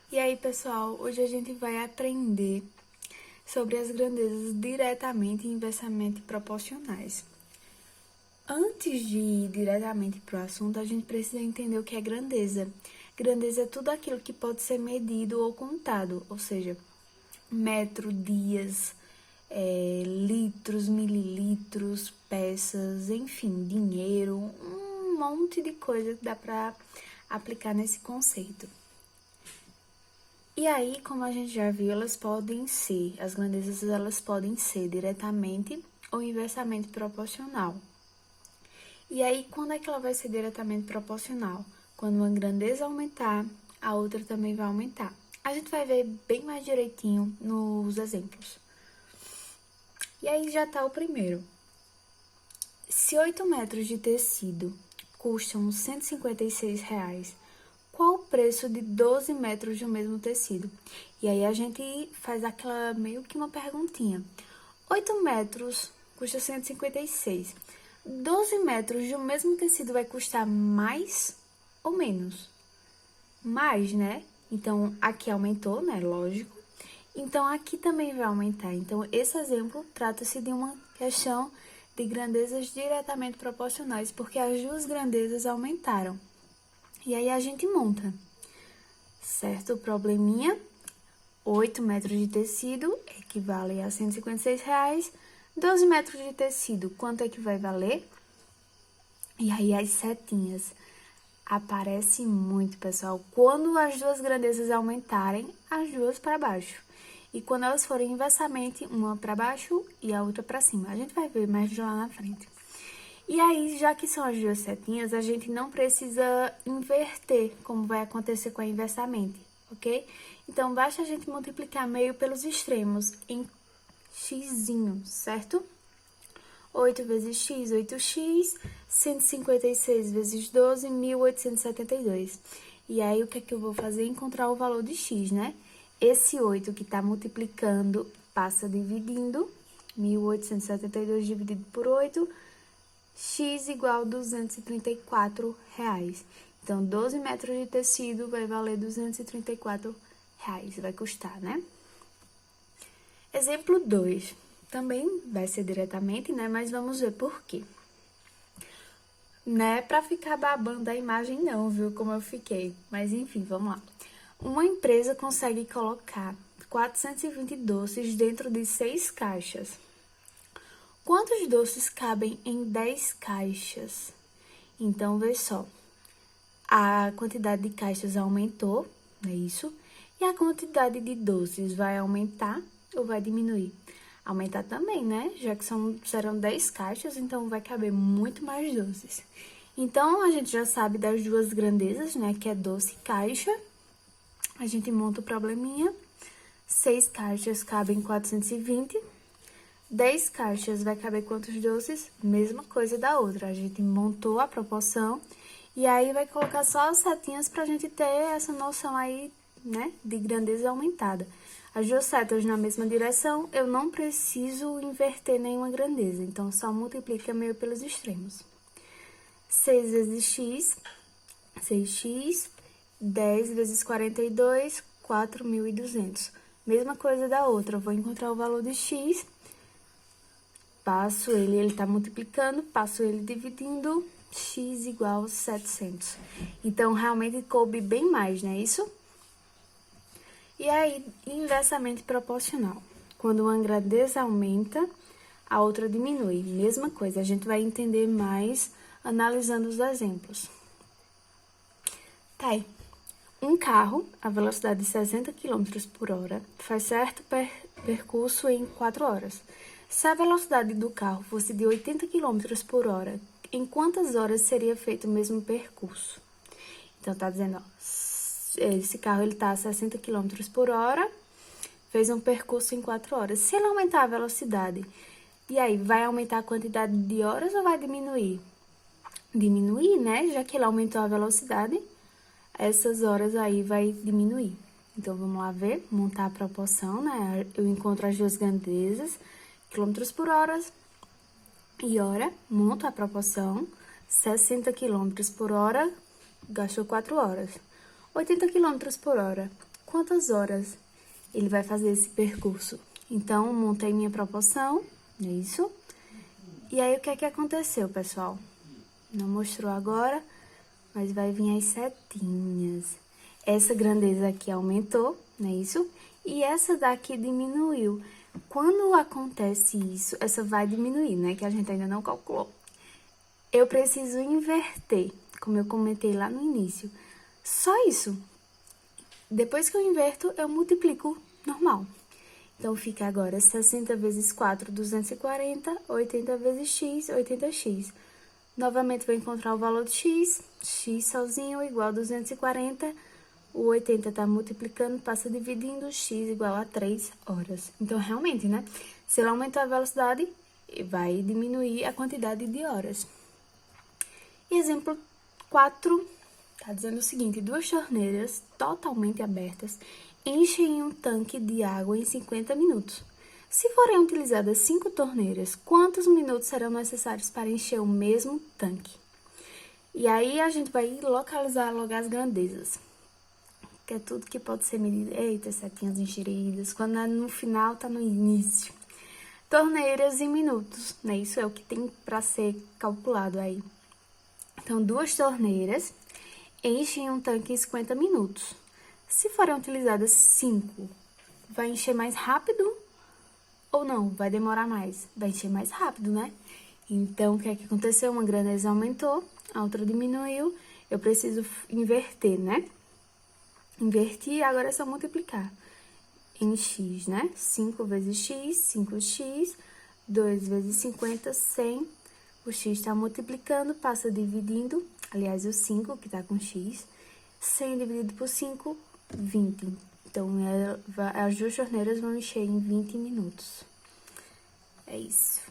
E aí, pessoal, hoje a gente vai aprender sobre as grandezas diretamente e inversamente proporcionais. Antes de ir diretamente para o assunto, a gente precisa entender o que é grandeza. Grandeza é tudo aquilo que pode ser medido ou contado, ou seja, metro, dias, litros, mililitros, peças, enfim, dinheiro, um monte de coisa que dá para aplicar nesse conceito. E aí, como a gente já viu, as grandezas elas podem ser diretamente ou inversamente proporcional. E aí, quando é que ela vai ser diretamente proporcional? Quando uma grandeza aumentar, a outra também vai aumentar. A gente vai ver bem mais direitinho nos exemplos. E aí já tá o primeiro. Se 8 metros de tecido custam R$ 156, qual o preço de 12 metros do mesmo tecido? E aí a gente faz aquela meio que uma perguntinha. 8 metros custa 156. 12 metros do mesmo tecido vai custar mais ou menos? Mais, né? Então, aqui aumentou, né? Lógico. Então, aqui também vai aumentar. Então, esse exemplo trata-se de uma questão de grandezas diretamente proporcionais, porque as duas grandezas aumentaram. E aí a gente monta, certo? O probleminha, 8 metros de tecido equivale a R$ 156. 12 metros de tecido, quanto é que vai valer? E aí as setinhas. Aparece muito, pessoal. Quando as duas grandezas aumentarem, as duas para baixo. E quando elas forem inversamente, uma para baixo e a outra para cima. A gente vai ver mais lá na frente. E aí, já que são as duas setinhas, a gente não precisa inverter, como vai acontecer com a inversamente, ok? Então, basta a gente multiplicar meio pelos extremos em xzinho, certo? 8 vezes x, 8x, 156 vezes 12, 1872. E aí, o que é que eu vou fazer? Encontrar o valor de x, né? Esse 8 que tá multiplicando passa dividindo, 1872 dividido por 8, x igual a R$ 234. Então, 12 metros de tecido vai valer R$ 234, vai custar, né? Exemplo 2. Também vai ser diretamente, né? Mas vamos ver por quê. Não é pra ficar babando a imagem não, viu? Como eu fiquei. Mas enfim, vamos lá. Uma empresa consegue colocar 420 doces dentro de 6 caixas. Quantos doces cabem em 10 caixas? Então, vê só. A quantidade de caixas aumentou, não é isso? E a quantidade de doces vai aumentar ou vai diminuir? Aumentar também, né? Já que serão 10 caixas, então vai caber muito mais doces. Então, a gente já sabe das duas grandezas, né? Que é doce e caixa. A gente monta o probleminha. 6 caixas cabem 420. 10 caixas vai caber quantos doces? Mesma coisa da outra. A gente montou a proporção e aí vai colocar só as setinhas pra gente ter essa noção aí, né, de grandeza aumentada. As duas setas na mesma direção, eu não preciso inverter nenhuma grandeza, então só multiplica meio pelos extremos. 6 vezes x, 6x, 10 vezes 42, 4.200. Mesma coisa da outra, eu vou encontrar o valor de x, passo ele tá multiplicando, passo ele dividindo, x igual a 700. Então, realmente coube bem mais, não é isso? E aí, inversamente proporcional. Quando uma grandeza aumenta, a outra diminui. Mesma coisa, a gente vai entender mais analisando os exemplos. Tá aí. Um carro, a velocidade de 60 km por hora, faz certo percurso em 4 horas. Se a velocidade do carro fosse de 80 km por hora, em quantas horas seria feito o mesmo percurso? Então, tá dizendo, ó, esse carro ele tá a 60 km por hora, fez um percurso em 4 horas. Se ele aumentar a velocidade, e aí, vai aumentar a quantidade de horas ou vai diminuir? Diminuir, né? Já que ele aumentou a velocidade, essas horas aí vai diminuir. Então, vamos lá ver, montar a proporção, né? Eu encontro as duas grandezas, quilômetros por hora e hora, monto a proporção, 60 km por hora, gastou 4 horas. 80 km por hora, quantas horas ele vai fazer esse percurso. Então, montei minha proporção, é isso. E aí, o que é que aconteceu, pessoal? Não mostrou agora, mas vai vir as setinhas. Essa grandeza aqui aumentou, não é isso? E essa daqui diminuiu. Quando acontece isso, essa vai diminuir, né? Que a gente ainda não calculou. Eu preciso inverter, como eu comentei lá no início. Só isso. Depois que eu inverto, eu multiplico normal. Então, fica agora 60 vezes 4, 240, 80 vezes x, 80x. Novamente, vou encontrar o valor de x sozinho igual a 240. O 80 tá multiplicando, passa dividindo, x igual a 3 horas. Então, realmente, né? Se eu aumentar a velocidade, vai diminuir a quantidade de horas. E exemplo 4, tá dizendo o seguinte: 2 torneiras totalmente abertas enchem um tanque de água em 50 minutos. Se forem utilizadas 5 torneiras, quantos minutos serão necessários para encher o mesmo tanque? E aí, a gente vai localizar logo as grandezas, que é tudo que pode ser medido. Eita, setinhas enxeridas, quando é no final, tá no início. Torneiras em minutos, né? Isso é o que tem para ser calculado aí. Então, 2 torneiras enchem um tanque em 50 minutos. Se forem utilizadas 5, vai encher mais rápido ou não? Vai demorar mais? Vai encher mais rápido, né? Então, o que é que aconteceu? Uma grandeza aumentou, a outra diminuiu. Eu preciso inverter, né? Invertir, agora é só multiplicar em x, né? 5 vezes x, 5x, 2 vezes 50, 100. O x está multiplicando, passa dividindo, aliás, o 5 que está com x. 100 dividido por 5, 20. Então, as 2 torneiras vão encher em 20 minutos. É isso.